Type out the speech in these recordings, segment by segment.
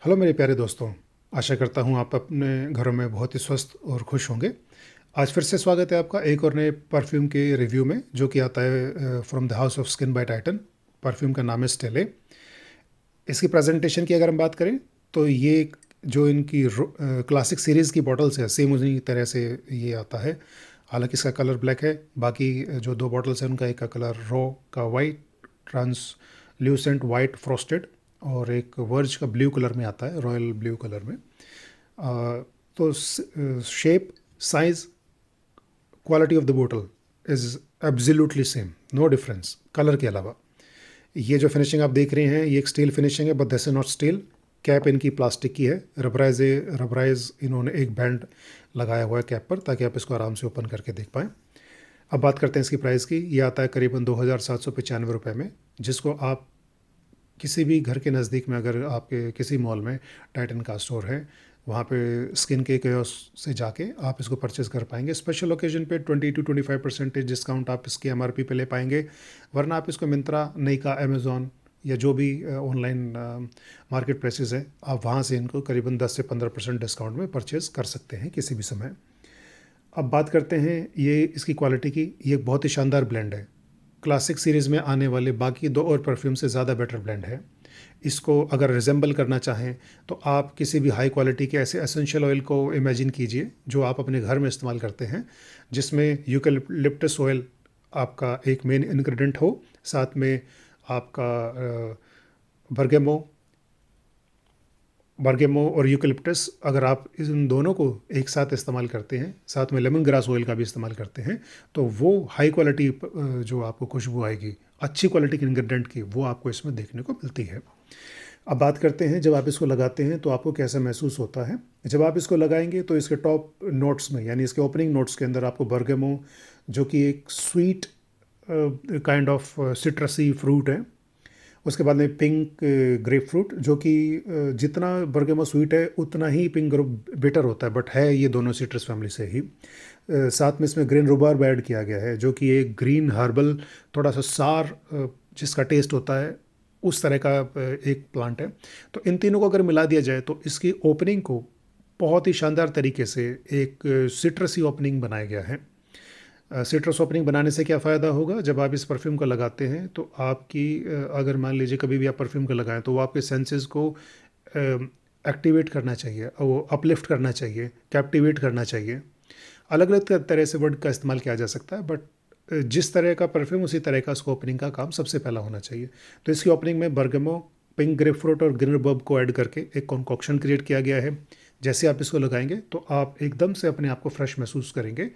Hello मेरे प्यारे दोस्तों। आशा करता हूँ आप अपने घरों में बहुत ही स्वस्थ और खुश होंगे। आज फिर से स्वागत है आपका एक और नए परफ्यूम के रिव्यू में, जो कि आता है from the house of skin bye Titan. Perfume का नाम है स्टेले। इसकी प्रेजेंटेशन की अगर हम बात करें तो ये जो इनकी क्लासिक सीरीज़ की बॉटल्स है, सेम उसी तरह से ये आता है। हालांकि इसका कलर ब्लैक है। बाकी जो दो बॉटल्स हैं उनका एक का कलर रॉ का वाइट, ट्रांसल्यूसेंट वाइट फ्रॉस्टेड, और एक वर्ज का ब्लू कलर में आता है, रॉयल ब्लू कलर में। तो shape, size, quality of the बोतल is absolutely same, no difference colour के अलावा। ये जो फिनिशिंग आप देख रहे हैं ये एक स्टील फिनिशिंग है, but this is not steel. Cap इनकी प्लास्टिक की है। रबराइज इन्होंने एक बैंड लगाया हुआ है कैप पर, ताकि आप इसको आराम से ओपन करके देख पाएँ। अब बात करते हैं इसकी प्राइस की। ये आता है करीबन 2795 रुपये में, जिसको आप किसी भी घर के नज़दीक में, अगर आपके किसी मॉल में टाइटन का स्टोर है, वहाँ पे स्किन के कियोस से जाके आप इसको परचेज़ कर पाएंगे। स्पेशल ओकेजन पे 20 to 25% डिस्काउंट आप इसकी एमआरपी पे ले पाएंगे। वरना आप इसको मिंत्रा, नाइका, अमेज़ॉन या जो भी ऑनलाइन मार्केट प्लेसेस है, आप वहाँ से इनको करीबन 10 से 15% डिस्काउंट में परचेज़ कर सकते हैं किसी भी समय। अब बात करते हैं ये इसकी क्वालिटी की। ये एक बहुत ही शानदार ब्लेंड है। क्लासिक सीरीज़ में आने वाले बाकी दो और परफ्यूम से ज़्यादा बेटर ब्लेंड है। इसको अगर रिजेंबल करना चाहें तो आप किसी भी हाई क्वालिटी के ऐसे एसेंशियल ऑयल को इमेजिन कीजिए जो आप अपने घर में इस्तेमाल करते हैं, जिसमें यूकलिप्टस ऑयल आपका एक मेन इंग्रेडिएंट हो, साथ में आपका बर्गेमो बर्गेमो और यूकलिप्टस, अगर आप इन दोनों को एक साथ इस्तेमाल करते हैं, साथ में लेमन ग्रास ऑयल का भी इस्तेमाल करते हैं, तो वो हाई क्वालिटी जो आपको खुशबू आएगी, अच्छी क्वालिटी के इंग्रेडिएंट की, वो आपको इसमें देखने को मिलती है। अब बात करते हैं जब आप इसको लगाते हैं तो आपको कैसा महसूस होता है। जब आप इसको लगाएंगे तो इसके टॉप नोट्स में, यानी इसके ओपनिंग नोट्स के अंदर आपको बर्गेमो, जो कि एक स्वीट काइंड ऑफ सिट्रसी फ्रूट है। उसके बाद में पिंक ग्रेप फ्रूट, जो कि जितना बर्गेमो स्वीट है उतना ही पिंक ग्रेप बिटर होता है, बट है ये दोनों सिट्रस फैमिली से ही। साथ में इसमें ग्रीन रूबार्ब ऐड किया गया है, जो कि एक ग्रीन हर्बल, थोड़ा सा सार जिसका टेस्ट होता है, उस तरह का एक प्लांट है। तो इन तीनों को अगर मिला दिया जाए तो इसकी ओपनिंग को बहुत ही शानदार तरीके से एक सिट्रसी ओपनिंग बनाया गया है। सिट्रस ओपनिंग बनाने से क्या फ़ायदा होगा, जब आप इस परफ्यूम को लगाते हैं तो आपकी अगर मान लीजिए कभी भी आप परफ्यूम को लगाएं तो वो आपके सेंसेस को एक्टिवेट करना चाहिए, वो अपलिफ्ट करना चाहिए, कैप्टिवेट करना चाहिए। अलग अलग तरह से वर्ड का इस्तेमाल किया जा सकता है, बट जिस तरह का परफ्यूम उसी तरह का उसको ओपनिंग का काम सबसे पहला होना चाहिए। तो इसकी ओपनिंग में बर्गमो, पिंक ग्रेपफ्रूट और ग्रीन बर्ब को ऐड करके एक कॉन्कॉक्शन क्रिएट किया गया है। जैसे आप इसको लगाएंगे तो आप एकदम से अपने आप को फ्रेश महसूस करेंगे।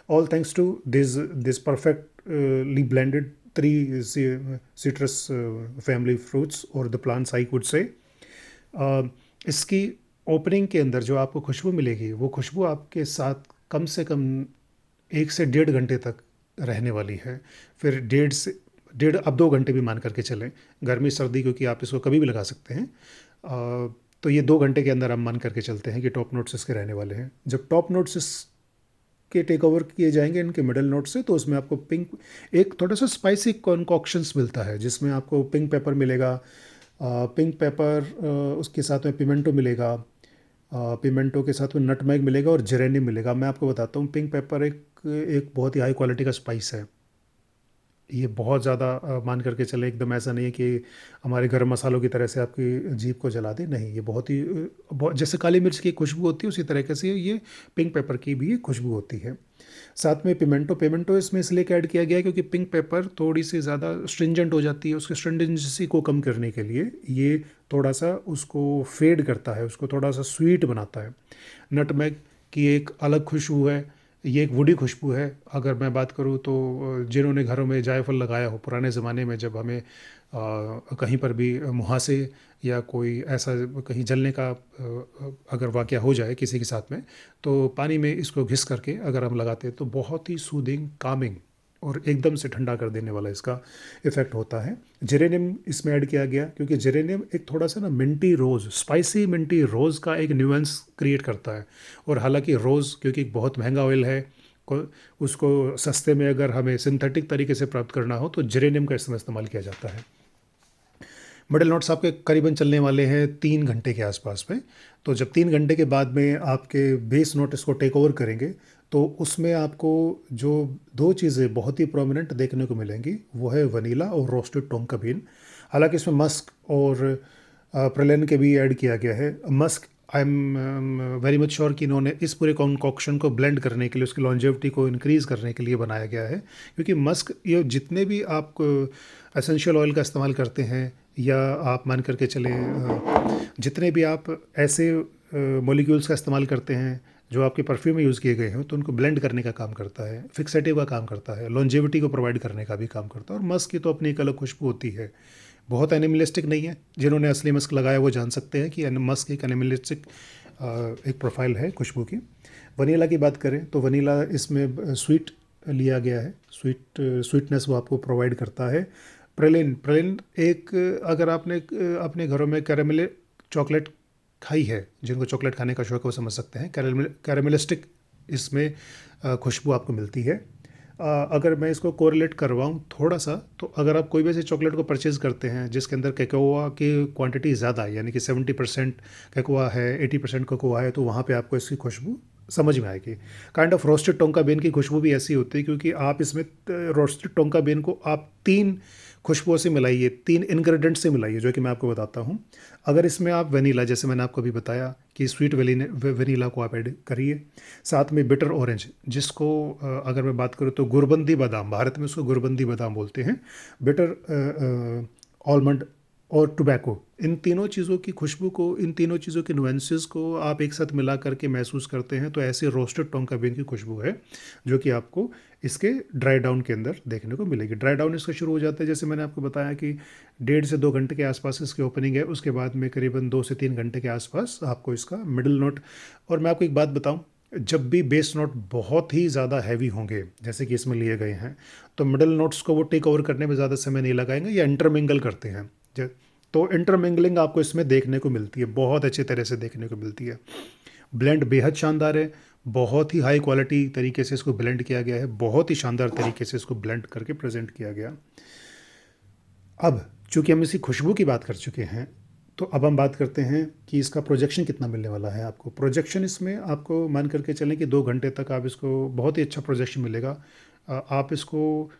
All thanks to this perfectly blended three citrus family fruits और the plants, I could say. इसकी ओपनिंग के अंदर जो आपको खुशबू मिलेगी, वो खुशबू आपके साथ कम से कम 1 से 1.5 घंटे तक रहने वाली है। फिर डेढ़ अब 2 घंटे भी मान करके चलें, गर्मी सर्दी, क्योंकि आप इसको कभी भी लगा सकते हैं। तो ये 2 घंटे के अंदर हम मान करके चलते हैं कि टॉप नोट्स इसके रहने वाले हैं। जब टॉप नोट्स इसके टेक ओवर किए जाएंगे इनके मिडल नोट से, तो उसमें आपको पिंक, एक थोड़ा सा स्पाइसी कॉन्कॉक्शंस मिलता है, जिसमें आपको पिंक पेपर मिलेगा। पिंक पेपर, उसके साथ में पिमेंटो मिलेगा। पिमेंटो के साथ में नटमेग मिलेगा और जेरेनियम मिलेगा। मैं आपको बताता हूँ, पिंक पेपर एक एक बहुत ही हाई क्वालिटी का स्पाइस है। ये बहुत ज़्यादा मान करके चले, एकदम ऐसा नहीं है कि हमारे गरम मसालों की तरह से आपकी जीभ को जला दे, नहीं। ये बहुत ही बहुत जैसे काली मिर्च की खुशबू होती है, उसी तरीके से ये पिंक पेपर की भी खुशबू होती है। साथ में पिमेंटो इसमें इसलिए ऐड किया गया है क्योंकि पिंक पेपर थोड़ी सी ज़्यादा स्ट्रिंजेंट हो जाती है। उसके स्ट्रिंजेंसी को कम करने के लिए ये थोड़ा सा उसको फेड करता है, उसको थोड़ा सा स्वीट बनाता है। नटमेग की एक अलग खुशबू है, ये एक वुडी खुशबू है। अगर मैं बात करूँ तो जिन्होंने घरों में जायफल लगाया हो पुराने ज़माने में, जब हमें कहीं पर भी मुहासे या कोई ऐसा कहीं जलने का अगर वाक़या हो जाए किसी के साथ में, तो पानी में इसको घिस करके अगर हम लगाते हैं तो बहुत ही सूदिंग, कामिंग और एकदम से ठंडा कर देने वाला इसका इफ़ेक्ट होता है। जेरेनियम इसमें ऐड किया गया क्योंकि जेरेनियम एक थोड़ा सा ना मिंटी रोज़, स्पाइसी मिंटी रोज़ का एक न्यूएंस क्रिएट करता है। और हालांकि रोज़ क्योंकि एक बहुत महंगा ऑयल है, उसको सस्ते में अगर हमें सिंथेटिक तरीके से प्राप्त करना हो तो जेरेनियम का इसमें इस्तेमाल किया जाता है। मिडल नोट्स आपके करीबन चलने वाले हैं 3 घंटे के आसपास में। तो जब 3 घंटे के बाद में आपके बेस नोट इसको टेक ओवर करेंगे, तो उसमें आपको जो दो चीज़ें बहुत ही प्रोमिनेंट देखने को मिलेंगी वो है वनीला और रोस्टेड टोंका बीन। हालांकि इसमें मस्क और प्रलेन के भी ऐड किया गया है। Musk, I am very much sure कि इन्होंने इस पूरे कॉन्कॉक्शन को ब्लेंड करने के लिए, उसकी लॉन्जेविटी को इंक्रीज़ करने के लिए बनाया गया है। क्योंकि मस्क, ये जितने भी आप एसेंशियल ऑयल का इस्तेमाल करते हैं, या आप मान करके चले जितने भी आप ऐसे मॉलिक्यूल्स का इस्तेमाल करते हैं जो आपके परफ्यूम में यूज़ किए गए हैं, तो उनको ब्लेंड करने का काम करता है, फिक्सेटिव का काम करता है, लॉन्जेविटी को प्रोवाइड करने का भी काम करता है। और मस्क की तो अपनी एक अलग खुशबू होती है, बहुत एनिमलिस्टिक नहीं है। जिन्होंने असली मस्क लगाया वो जान सकते हैं कि मस्क एक एनिमलिस्टिक एक प्रोफाइल है खुशबू की। वनीला की बात करें तो वनीला इसमें स्वीट लिया गया है, स्वीटनेस वो आपको प्रोवाइड करता है। प्रेलिन प्रेलिन एक, अगर आपने अपने घरों में कैरेमल चॉकलेट खाई है, जिनको चॉकलेट खाने का शौक है वो समझ सकते हैं, कैरेमलिस्टिक इसमें खुशबू आपको मिलती है। अगर मैं इसको कोरिलेट करवाऊँ थोड़ा सा, तो अगर आप कोई भी ऐसे चॉकलेट को परचेज़ करते हैं जिसके अंदर कोकोआ की क्वांटिटी ज़्यादा है, यानी कि 70% कोकोआ है, 80% कोकोआ है, तो वहाँ पे आपको इसकी खुशबू समझ में आएगी। Kind of roasted tonka Ben की खुशबू भी ऐसी होती है, क्योंकि आप इसमें रोस्टेड टोंका बेन को आप 3 खुशबुओं से मिलाइए, 3 इंग्रेडिएंट से मिलाइए, जो कि मैं आपको बताता हूँ। अगर इसमें आप वनीला, जैसे मैंने आपको अभी बताया कि स्वीट वनीला को आप ऐड करिए, साथ में बिटर ऑरेंज, जिसको अगर मैं बात करूँ तो गुरबंदी बादाम, भारत में उसको गुरबंदी बादाम बोलते हैं, बिटर आलमंड और टोबैको, इन तीनों चीज़ों की खुशबू को, इन तीनों चीज़ों के नुएंसेस को आप एक साथ मिला करके महसूस करते हैं, तो ऐसे रोस्टेड टोंका बीन की खुशबू है जो कि आपको इसके ड्राई डाउन के अंदर देखने को मिलेगी। ड्राई डाउन इसका शुरू हो जाता है, जैसे मैंने आपको बताया कि 1.5 से 2 घंटे के आसपास इसकी ओपनिंग है, उसके बाद में करीबन 2 से 3 घंटे के आसपास आपको इसका मिडिल नोट। और मैं आपको एक बात बताऊं, जब भी बेस नोट बहुत ही ज़्यादा हैवी होंगे जैसे कि इसमें लिए गए हैं, तो मिडिल नोट्स को वो टेक ओवर करने में ज़्यादा समय नहीं लगाएंगे, या इंटरमिंगल करते हैं। तो इंटरमिंगलिंग आपको इसमें देखने को मिलती है, बहुत अच्छी तरह से देखने को मिलती है। ब्लेंड बेहद शानदार है, बहुत ही हाई क्वालिटी तरीके से इसको ब्लेंड किया गया है, बहुत ही शानदार तरीके से इसको ब्लेंड करके प्रेजेंट किया गया। अब चूंकि हम इसी खुशबू की बात कर चुके हैं, तो अब हम बात करते हैं कि इसका प्रोजेक्शन कितना मिलने वाला है आपको। प्रोजेक्शन इसमें आपको मान करके चलें कि 2 घंटे तक आप इसको बहुत ही अच्छा प्रोजेक्शन मिलेगा। आप इसको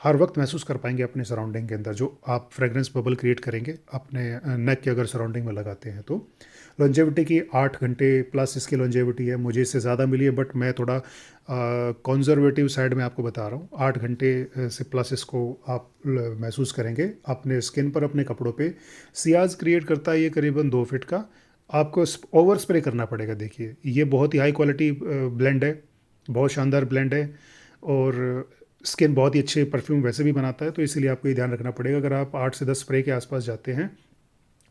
हर वक्त महसूस कर पाएंगे अपने सराउंडिंग के अंदर, जो आप फ्रेगरेंस बबल क्रिएट करेंगे अपने नेक के अगर सराउंडिंग में लगाते हैं तो। लॉन्जेविटी की 8 घंटे प्लस इसकी लॉन्जेविटी है, मुझे इससे ज़्यादा मिली है, बट मैं थोड़ा कंजर्वेटिव साइड में आपको बता रहा हूँ। 8 घंटे से प्लस इसको आप महसूस करेंगे अपने स्किन पर, अपने कपड़ों पे। सियाज क्रिएट करता है ये करीबन 2 फीट का। आपको ओवर स्प्रे करना पड़ेगा। देखिए, ये बहुत ही हाई क्वालिटी ब्लेंड है, बहुत शानदार ब्लेंड है, और स्किन बहुत ही अच्छे परफ्यूम वैसे भी बनाता है, तो इसीलिए आपको ये ध्यान रखना पड़ेगा। अगर आप 8 से 10 स्प्रे के आसपास जाते हैं,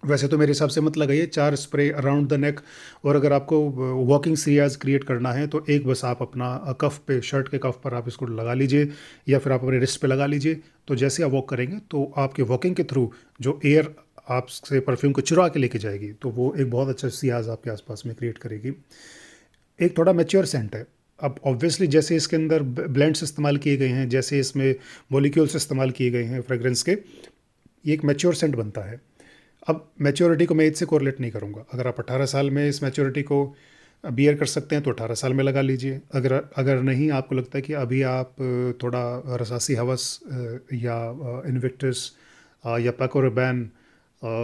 वैसे तो मेरे हिसाब से मत लगाइए, 4 स्प्रे अराउंड द नेक। और अगर आपको वॉकिंग सियाज क्रिएट करना है तो एक बस आप अपना कफ पे, शर्ट के कफ पर आप इसको लगा लीजिए, या फिर आप अपने रिस्ट पे लगा लीजिए। तो जैसे आप वॉक करेंगे तो आपके वॉकिंग के थ्रू जो एयर आपसे परफ्यूम को चुरा के लेके जाएगी, तो वो एक बहुत अच्छा सियाज आपके आसपास में क्रिएट करेगी। एक थोड़ा मैच्योर सेंट है। अब ऑब्वियसली जैसे इसके अंदर ब्लेंड्स इस्तेमाल किए गए हैं, जैसे इसमें मॉलिक्यूल्स इस्तेमाल किए गए हैं फ्रेगरेंस के, ये एक मैच्योर सेंट बनता है। अब मैच्योरिटी को मैं एज से कोरिलेट नहीं करूँगा। अगर आप 18 साल में इस मैच्योरिटी को बियर कर सकते हैं तो 18 साल में लगा लीजिए। अगर अगर नहीं, आपको लगता है कि अभी आप थोड़ा रसासी हवस या इन्विक्टस या पैको रैबिन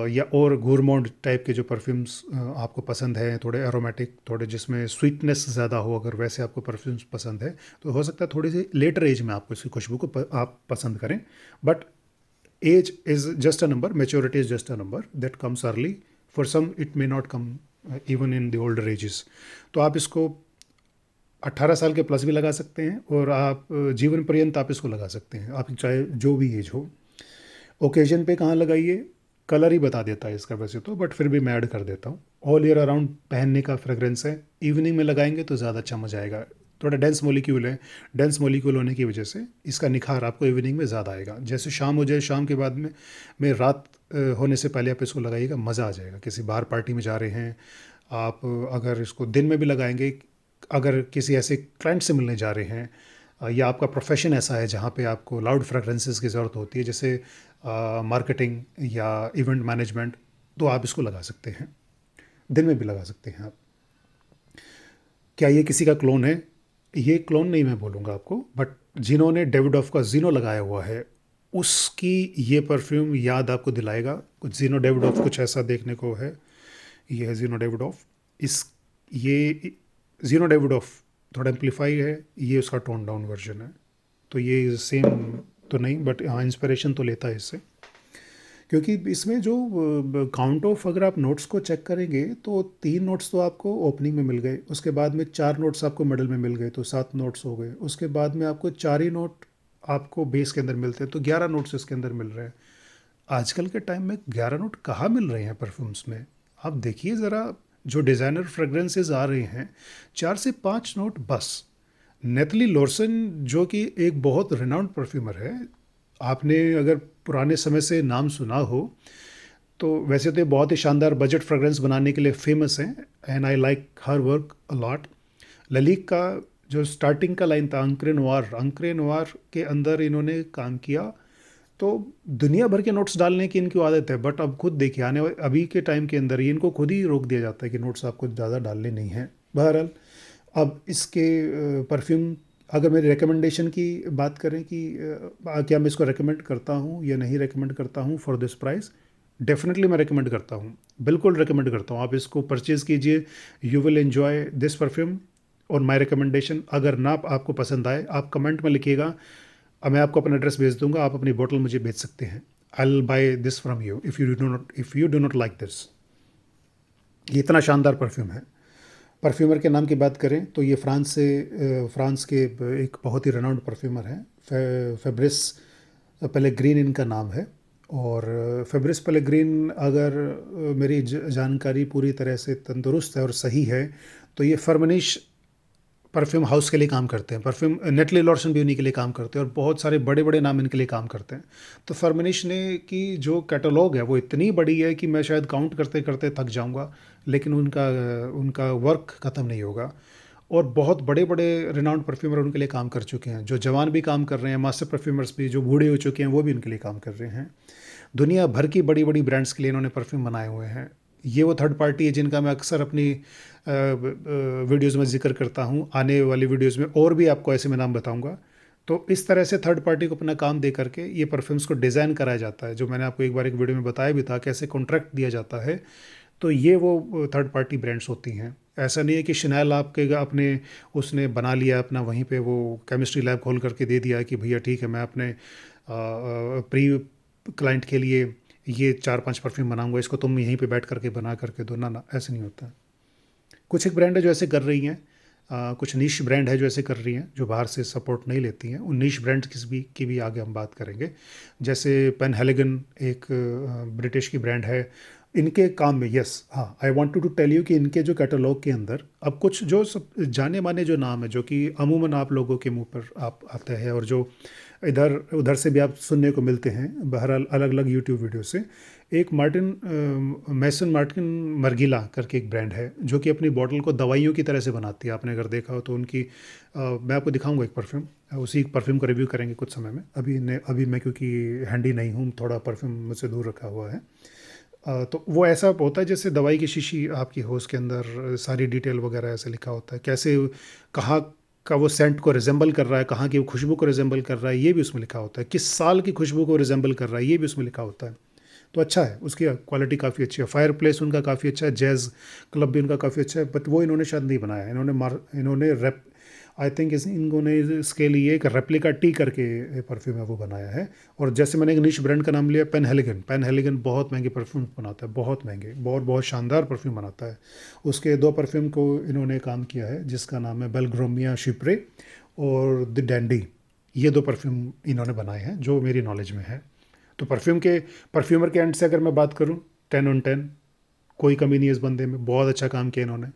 या और गूरमॉन्ड टाइप के जो परफ्यूम्स आपको पसंद है, थोड़े एरोमेटिक, थोड़े जिसमें स्वीटनेस ज़्यादा हो, अगर वैसे आपको परफ्यूम्स पसंद है, तो हो सकता है थोड़ी सी लेटर एज में आपको इसकी खुशबू को आप पसंद करें। But age is just a number, maturity is just a number that comes early. For some it may not come even in the older ages. तो आप इसको 18 साल के प्लस भी लगा सकते हैं, और आप जीवन पर्यंत आप इसको लगा सकते हैं, आप चाहे जो भी एज हो। ओकेजन पे कहाँ लगाइए, कलर ही बता देता है इसका वैसे तो, बट फिर भी मैं ऐड कर देता हूँ। ऑल ईयर अराउंड पहनने का फ्रेगरेंस है, इवनिंग में लगाएंगे तो ज़्यादा अच्छा मजा आएगा। थोड़ा डेंस मॉलिक्यूल है, डेंस मॉलिक्यूल होने की वजह से इसका निखार आपको इवनिंग में ज़्यादा आएगा। जैसे शाम हो जाए, शाम के बाद में रात होने से पहले आप इसको लगाइएगा, मज़ा आ जाएगा। किसी बाहर पार्टी में जा रहे हैं आप, अगर इसको दिन में भी लगाएंगे, अगर किसी ऐसे क्लाइंट से मिलने जा रहे हैं, या आपका प्रोफेशन ऐसा है जहाँ पे आपको लाउड फ्रेगरेंसेस की ज़रूरत होती है, जैसे मार्केटिंग या इवेंट मैनेजमेंट, तो आप इसको लगा सकते हैं, दिन में भी लगा सकते हैं आप। क्या ये किसी का क्लोन है? ये क्लोन नहीं मैं बोलूँगा आपको, बट जिन्होंने डेविडोफ का जीनो लगाया हुआ है, उसकी ये परफ्यूम याद आपको दिलाएगा। कुछ जीनो डेविडोफ कुछ ऐसा देखने को है। ये है जीनो डेविडोफ। इस ये जीनो डेविडोफ थोड़ा एम्पलीफाई है, ये उसका टोन डाउन वर्जन है। तो ये सेम तो नहीं, बट हाँ इंस्पिरेशन तो लेता है इससे, क्योंकि इसमें जो काउंट ऑफ अगर आप नोट्स को चेक करेंगे तो 3 नोट्स तो आपको ओपनिंग में मिल गए, उसके बाद में 4 नोट्स आपको मिडल में मिल गए, तो 7 नोट्स हो गए। उसके बाद में आपको 4 ही नोट आपको बेस के अंदर मिलते हैं, तो 11 नोट्स इसके अंदर मिल रहे हैं। आजकल के टाइम में 11 नोट कहाँ मिल रहे हैं परफ्यूम्स में? आप देखिए ज़रा, जो डिज़ाइनर फ्रेगरेंसेस आ रहे हैं, 4 से 5 नोट बस। नेथली लॉर्सन जो कि एक बहुत रिनाउंड परफ्यूमर है, आपने अगर पुराने समय से नाम सुना हो, तो वैसे तो ये बहुत ही शानदार बजट फ्रेगरेंस बनाने के लिए फेमस हैं, and I like her work a lot. Lalique का जो स्टार्टिंग का लाइन था, अंक्रे नोवार के अंदर इन्होंने काम किया, तो दुनिया भर के नोट्स डालने की इनकी आदत है, बट अब खुद देखिए अभी के टाइम के अंदर ही इनको खुद ही रोक दिया जाता है कि नोट्स आपको ज़्यादा डालने नहीं हैं। बहरहाल, अब इसके परफ्यूम, अगर मेरी रिकमेंडेशन की बात करें कि क्या मैं इसको रिकमेंड करता हूँ या नहीं रिकमेंड करता हूँ फॉर दिस प्राइस, डेफिनेटली मैं रिकमेंड करता हूँ, बिल्कुल रिकमेंड करता हूँ। आप इसको परचेज़ कीजिए, you will enjoy this perfume और माय रिकमेंडेशन। अगर ना आपको पसंद आए, आप कमेंट में लिखिएगा, मैं आपको अपना एड्रेस भेज दूंगा, आप अपनी बोतल मुझे भेज सकते हैं। I will by this from you if you do not like this. ये इतना शानदार परफ्यूम है। परफ्यूमर के नाम की बात करें तो ये फ्रांस के एक बहुत ही रेनाउंड परफ्यूमर हैं, फेब्रिस पेलेग्रीन इनका नाम है। और फेब्रिस पेलेग्रीन, अगर मेरी जानकारी पूरी तरह से तंदुरुस्त है और सही है, तो ये फर्मनिश परफ्यूम हाउस के लिए काम करते हैं। परफ्यूम नेटली लॉर्सन भी उन्हीं के लिए काम करते हैं, और बहुत सारे बड़े बड़े नाम इनके लिए काम करते हैं। तो फर्मनिश ने की जो कैटलॉग है वो इतनी बड़ी है कि मैं शायद काउंट करते करते थक जाऊंगा, लेकिन उनका उनका वर्क ख़त्म नहीं होगा। और बहुत बड़े बड़े रिनाउंड परफ्यूमर उनके लिए काम कर चुके हैं, जो जवान भी काम कर रहे हैं, मास्टर परफ्यूमर्स भी जो बूढ़े हो चुके हैं वो भी उनके लिए काम कर रहे हैं। दुनिया भर की बड़ी बड़ी ब्रांड्स के लिए इन्होंने परफ्यूम बनाए हुए हैं। ये वो थर्ड पार्टी है जिनका मैं अक्सर अपनी वीडियोज़ में जिक्र करता हूँ। आने वाली वीडियोज़ में और भी आपको ऐसे में नाम बताऊँगा। तो इस तरह से थर्ड पार्टी को अपना काम दे करके ये परफ्यूम्स को डिज़ाइन कराया जाता है, जो मैंने आपको एक बार एक वीडियो में बताया भी था कैसे कॉन्ट्रैक्ट दिया जाता है। तो ये वो थर्ड पार्टी ब्रांड्स होती हैं। ऐसा नहीं है कि शनैल आपके अपने उसने बना लिया अपना, वहीं पे वो केमिस्ट्री लैब खोल करके दे दिया कि भैया ठीक है मैं अपने प्री क्लाइंट के लिए ये 4-5 परफ्यूम बनाऊंगा, इसको तुम यहीं पे बैठ करके बना करके दो ना। ऐसे नहीं होता। कुछ एक ब्रांड है जो ऐसे कर रही हैं, कुछ नीश ब्रांड है जो ऐसे कर रही हैं, जो बाहर से सपोर्ट नहीं लेती हैं। उन नीश ब्रांड की भी आगे हम बात करेंगे। जैसे पेन हेलिगन एक ब्रिटिश की ब्रांड है। इनके काम में, यस हाँ, I wanted to tell you कि इनके जो कैटलॉग के अंदर अब कुछ जो सब जाने माने जो नाम है, जो कि अमूमन आप लोगों के मुंह पर आप आते हैं और जो इधर उधर से भी आप सुनने को मिलते हैं, बहरहाल अलग अलग यूट्यूब वीडियो से। एक मैसन मार्टिन मर्गिला करके एक ब्रांड है, जो कि अपनी बॉटल को दवाइयों की तरह से बनाती है। आपने अगर देखा हो तो उनकी मैं आपको दिखाऊंगा एक परफ्यूम, उसी परफ्यूम का रिव्यू करेंगे कुछ समय में। अभी मैं क्योंकि हैंडी नहीं हूँ, थोड़ा परफ्यूम मुझसे दूर रखा हुआ है। तो वो ऐसा होता है जैसे दवाई की शीशी आपकी हो, उसके अंदर सारी डिटेल वगैरह ऐसे लिखा होता है, कैसे कहाँ का वो सेंट को रिजेंबल कर रहा है, कहाँ की वो खुशबू को रिजेंबल कर रहा है, ये भी उसमें लिखा होता है। किस साल की खुशबू को रिजेंबल कर रहा है, ये भी उसमें लिखा होता है। तो अच्छा है, उसकी क्वालिटी काफ़ी अच्छी है। फायर प्लेस उनका काफ़ी अच्छा है, जैज़ क्लब भी उनका काफ़ी अच्छा है, बट वो इन्होंने शायद नहीं बनाया। इन्होंने रेप आई थिंक इन्होंने इसके लिए एक रेप्लिका टी करके परफ्यूम है वो बनाया है। और जैसे मैंने एक निश ब्रांड का नाम लिया, पेन हेलिगन बहुत महंगे परफ्यूम बनाता है, बहुत महंगे, बहुत बहुत शानदार परफ्यूम बनाता है। उसके 2 परफ्यूम को इन्होंने काम किया है, जिसका नाम है बेलग्रोमिया शिप्रे और द डैंडी। ये 2 परफ्यूम इन्होंने बनाए हैं जो मेरी नॉलेज में है। तो परफ्यूमर के एंड से अगर मैं बात करूं, 10/10, कोई कमी नहीं है इस बंदे में, बहुत अच्छा काम किया इन्होंने।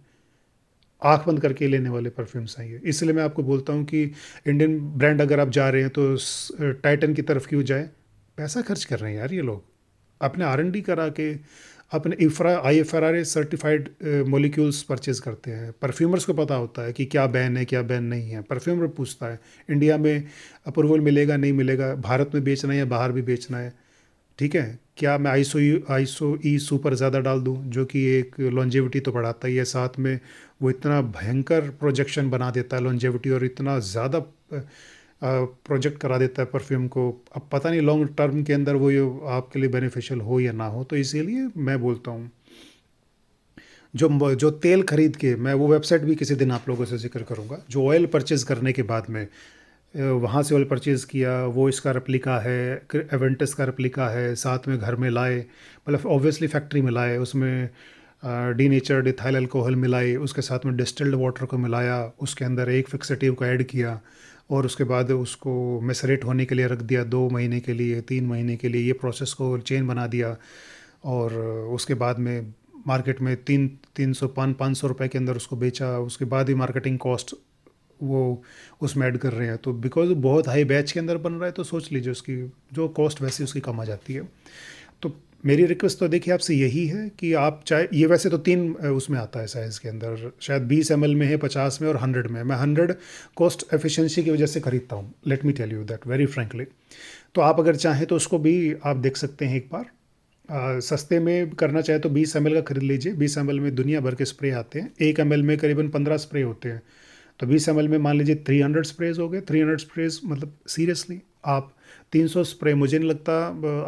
आंख बंद करके लेने वाले परफ्यूम्स हैं ये। इसलिए मैं आपको बोलता हूँ कि इंडियन ब्रांड अगर आप जा रहे हैं तो टाइटन की तरफ क्यों जाए, पैसा खर्च कर रहे हैं यार ये लोग। अपने R&D करा के अपने IFRA सर्टिफाइड मोलिक्यूल्स परचेज करते हैं। परफ्यूमर्स को पता होता है कि क्या बैन है क्या बैन नहीं है, परफ्यूमर पूछता है इंडिया में अप्रूवल मिलेगा नहीं मिलेगा, भारत में बेचना है या बाहर भी बेचना है, ठीक है, क्या मैं आईसो ई सुपर ज़्यादा डाल दूं जो कि एक लॉन्जेविटी तो बढ़ाता ही है, साथ में वो इतना भयंकर प्रोजेक्शन बना देता है लॉन्जेविटी, और इतना ज़्यादा प्रोजेक्ट करा देता है परफ्यूम को। अब पता नहीं लॉन्ग टर्म के अंदर वो ये आपके लिए बेनिफिशियल हो या ना हो, तो इसीलिए मैं बोलता हूँ जो जो तेल खरीद के, मैं वो वेबसाइट भी किसी दिन आप लोगों से जिक्र करूँगा, जो ऑयल परचेज करने के बाद में वहाँ से ऑयल परचेज किया, वो इसका रेप्लिका है, एवेंटस का रेप्लिका है, साथ में घर में लाए, मतलब ऑब्वियसली फैक्ट्री में लाए, उसमें डीनेचर्ड इथाइल अल्कोहल मिलाए, उसके साथ में डिस्टिल्ड वाटर को मिलाया, उसके अंदर एक फिक्सेटिव को ऐड किया, और उसके बाद उसको मैसरेट होने के लिए रख दिया 2 महीने के लिए 3 महीने के लिए, ये प्रोसेस को चेन बना दिया, और उसके बाद में मार्केट में 300-500 रुपये के अंदर उसको बेचा, उसके बाद ही मार्केटिंग कॉस्ट वो उसमें ऐड कर रहे हैं, तो बिकॉज बहुत हाई बैच के अंदर बन रहा है, तो सोच लीजिए उसकी जो कॉस्ट वैसे उसकी कम आ जाती है। तो मेरी रिक्वेस्ट तो देखिए आपसे यही है कि आप चाहे, ये वैसे तो 3 उसमें आता है साइज़ के अंदर, शायद 20 ml में है, 50 में और 100 में। मैं 100 कॉस्ट एफिशिएंसी की वजह से खरीदता हूँ, let me tell you that very frankly. तो आप अगर चाहें तो उसको भी आप देख सकते हैं एक बार। सस्ते में करना चाहे तो 20 ml का खरीद लीजिए। 20 ml में दुनिया भर के स्प्रे आते हैं, 1 ml में करीबन 15 स्प्रे होते हैं, तो 20 ml में मान लीजिए 300 स्प्रेज हो गए। 300 स्प्रेज मतलब सीरियसली आप 300 स्प्रे, मुझे नहीं लगता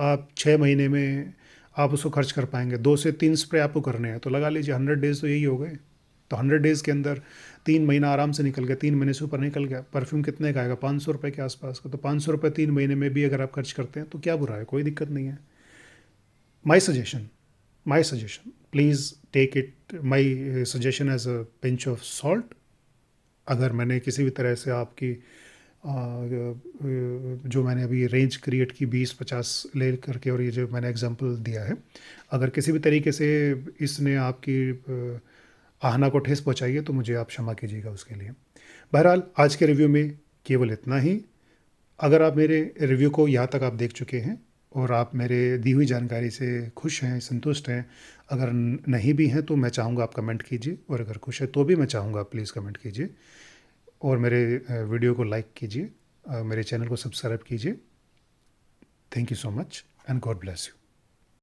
आप 6 महीने में आप उसको खर्च कर पाएंगे। 2 से 3 स्प्रे आपको करने हैं, तो लगा लीजिए 100 डेज़ तो यही हो गए। तो 100 डेज़ के अंदर 3 महीना आराम से निकल गया, 3 महीने से ऊपर निकल गया। परफ्यूम कितने का आएगा? 500 रुपये के आसपास का। तो 500 रुपये 3 महीने में भी अगर आप खर्च करते हैं तो क्या बुरा है, कोई दिक्कत नहीं है। My suggestion please take it, my suggestion as a pinch of salt. अगर मैंने किसी भी तरह से आपकी जो मैंने अभी रेंज क्रिएट की 20-50 ले करके, और ये जो मैंने एग्जांपल दिया है, अगर किसी भी तरीके से इसने आपकी आहना को ठेस पहुंचाई है तो मुझे आप क्षमा कीजिएगा उसके लिए। बहरहाल आज के रिव्यू में केवल इतना ही। अगर आप मेरे रिव्यू को यहाँ तक आप देख चुके हैं और आप मेरे दी हुई जानकारी से खुश हैं, संतुष्ट हैं, अगर नहीं भी हैं तो मैं चाहूँगा आप कमेंट कीजिए, और अगर खुश है तो भी मैं चाहूँगा आप प्लीज़ कमेंट कीजिए, और मेरे वीडियो को लाइक कीजिए, मेरे चैनल को सब्सक्राइब कीजिए। Thank you so much and God bless you.